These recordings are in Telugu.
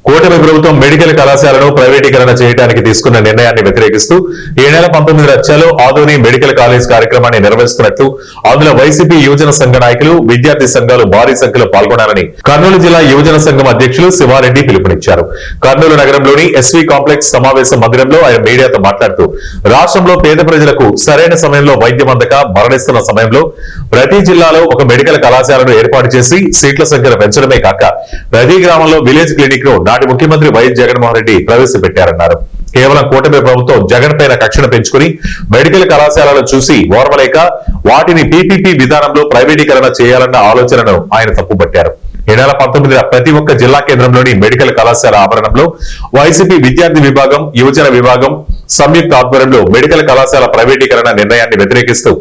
కూటమి ప్రభుత్వం మెడికల్ కళాశాలను ప్రైవేటీకరణ చేయడానికి తీసుకున్న నిర్ణయాన్ని వ్యతిరేకిస్తూ ఈ నెల 19న చలో ఆదోని మెడికల్ కాలేజ్ కార్యక్రమాన్ని నిర్వహిస్తున్నట్లు అందులో వైసీపీ యువజన సంఘ నాయకులు విద్యార్థి సంఘాలు భారీ సంఖ్యలో పాల్గొనాలని కర్నూలు జిల్లా యువజన సంఘం అధ్యక్షులు శివారెడ్డి పిలుపునిచ్చారు. కర్నూలు నగరంలోని ఎస్వీ కాంప్లెక్స్ సమావేశ మందిరంలో ఆయన మీడియాతో మాట్లాడుతూ రాష్ట్రంలో పేద ప్రజలకు సరైన సమయంలో వైద్యం అందక మరణిస్తున్న సమయంలో ప్రతి జిల్లాలో ఒక మెడికల్ కళాశాలను ఏర్పాటు చేసి సీట్ల సంఖ్యను పెంచడమే కాక ప్రతి గ్రామంలో విలేజ్ క్లినిక్ ను నాటి ముఖ్యమంత్రి వైఎస్ జగన్మోహన్ రెడ్డి ప్రవేశపెట్టారన్నారు. కేవలం కూటమి ప్రభుత్వం జగన్ పైన కక్షను పెంచుకుని మెడికల్ కళాశాలను చూసి ఓర్వలేక వాటిని పీపీపీ విధానంలో ప్రైవేటీకరణ చేయాలన్న ఆలోచనను ఆయన తప్పుపట్టారు. ఈ నెల 19న ప్రతి ఒక్క జిల్లా కేంద్రంలోని మెడికల్ కళాశాల ఆవరణంలో వైసీపీ విద్యార్థి విభాగం యువజన విభాగం సంయుక్త ఆధ్వర్యంలో మెడికల్ కళాశాల ప్రైవేటీకరణ నిర్ణయాన్ని వ్యతిరేకిస్తూ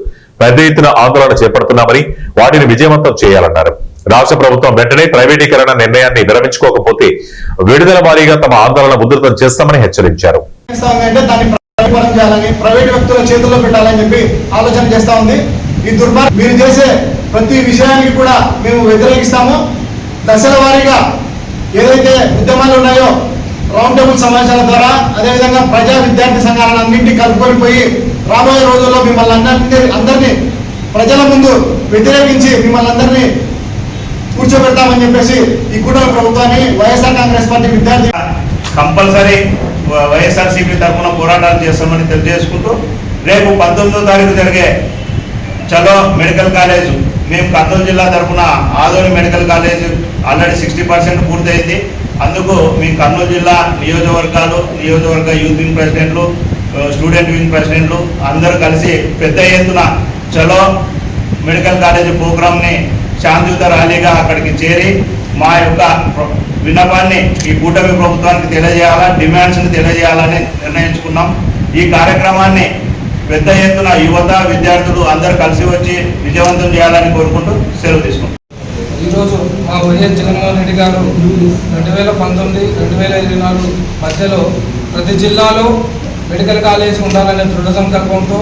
పెద్ద ఎత్తున ఆందోళన చేపడుతున్నామని వాటిని విజయవంతం చేయాలన్నారు. రాష్ట్ర ప్రభుత్వం వెంటనే ప్రైవేటీకరణ నిర్ణయాన్ని విరమించుకోకపోతే విడుదల వారీగా తమ ఆందోళన ఉధృతం చేస్తామని హెచ్చరించారు. ప్రైవేట్ వ్యక్తుల చేతుల్లో పెట్టాలని చెప్పి ఆలోచన చేస్తా ఉంది. ఈ దుర్మార్గం మీరు చేసే ప్రతి విషయానికి కూడా మేము వ్యతిరేకిస్తాము. దశల వారీగా ఏదైతే ఉద్యమాలు ఉన్నాయో రౌండ్ టేబుల్ సమావేశాల ద్వారా అదేవిధంగా ప్రజా విద్యార్థి సంఘాలను అన్నింటినీ కలుపుకొని పోయి రాబోయే రోజుల్లో మిమ్మల్ని అందరినీ ప్రజల ముందు వ్యతిరేకించి మిమ్మల్ని అందరినీ కూర్చోబెడతామని చెప్పేసి ఈ కూటమి ప్రభుత్వాన్ని వైఎస్ఆర్ కాంగ్రెస్ పార్టీ విద్యార్థి కంపల్సరీ వైఎస్ఆర్సీపీ తరఫున పోరాటాలు చేస్తామని తెలియజేసుకుంటూ రేపు 19వ తారీఖు జరిగే చలో మెడికల్ కాలేజ్ మేము కర్నూలు జిల్లా తరఫున ఆదోని మెడికల్ కాలేజ్ ఆల్రెడీ 60% పూర్తయింది. అందుకు మీ కర్నూలు జిల్లా నియోజకవర్గ యూత్ వింగ్ ప్రెసిడెంట్లు స్టూడెంట్ వింగ్ ప్రెసిడెంట్లు అందరూ కలిసి పెద్ద ఎత్తున చలో మెడికల్ కాలేజ్ ప్రోగ్రామ్ని శాంతియుత ర్యాలీగా అక్కడికి చేరి మా యొక్క విన్నపాన్ని ఈ కూటమి ప్రభుత్వానికి తెలియజేయాలా, డిమాండ్స్ని తెలియజేయాలని నిర్ణయించుకున్నాం. ఈ కార్యక్రమాన్ని పెద్ద ఎత్తున యువత విద్యార్థులు అందరూ కలిసి వచ్చి విజయవంతం చేయాలని కోరుకుంటూ సెలవు తీసుకుంటాం. ఈరోజు మా వైఎస్ జగన్మోహన్ రెడ్డి గారు 2019-2024 మధ్యలో ప్రతి జిల్లాలో మెడికల్ కాలేజ్ ఉండాలనే దృఢ సంకల్పంతో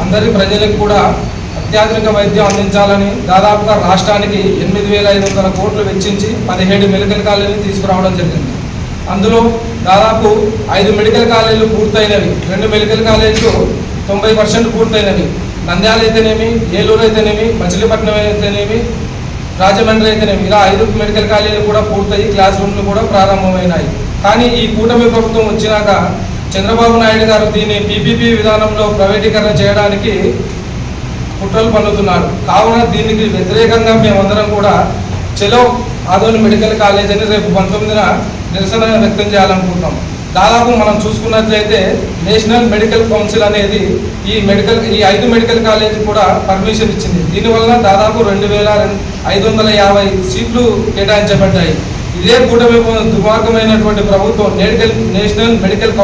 అందరి ప్రజలకు కూడా అత్యాధునిక వైద్యం అందించాలని దాదాపుగా రాష్ట్రానికి 8,500 కోట్లు వెచ్చించి 17 మెడికల్ కాలేజీలు తీసుకురావడం జరిగింది. అందులో దాదాపు 5 మెడికల్ కాలేజీలు పూర్తయినవి, 2 మెడికల్ కాలేజీలు 90% పూర్తయినవి. నంద్యాల అయితేనేమి, ఏలూరు అయితేనేమి, మచిలీపట్నం అయితేనేమి, రాజమండ్రి అయితేనేమి, ఇలా 5 మెడికల్ కాలేజీలు కూడా పూర్తయి క్లాస్ రూమ్లు కూడా ప్రారంభమైనాయి. కానీ ఈ కూటమి ప్రభుత్వం వచ్చినాక చంద్రబాబు నాయుడు గారు దీన్ని పీపీపీ విధానంలో ప్రైవేటీకరణ చేయడానికి కుట్రలు పన్నుతున్నారు. కావున దీనికి వ్యతిరేకంగా మేమందరం కూడా చలో ఆదోని మెడికల్ కాలేజ్ అని రేపు 19న నిరసన వ్యక్తం చేయాలనుకుంటున్నాం. దాదాపు మనం చూసుకున్నట్లయితే నేషనల్ మెడికల్ కౌన్సిల్ అనేది ఈ 5 మెడికల్ కాలేజీ కూడా పర్మిషన్ ఇచ్చింది. దీనివల్ల దాదాపు 2,550 సీట్లు కేటాయించబడ్డాయి. ఇదే కూటమి దుర్మార్గమైనటువంటి ప్రభుత్వం నేషనల్ మెడికల్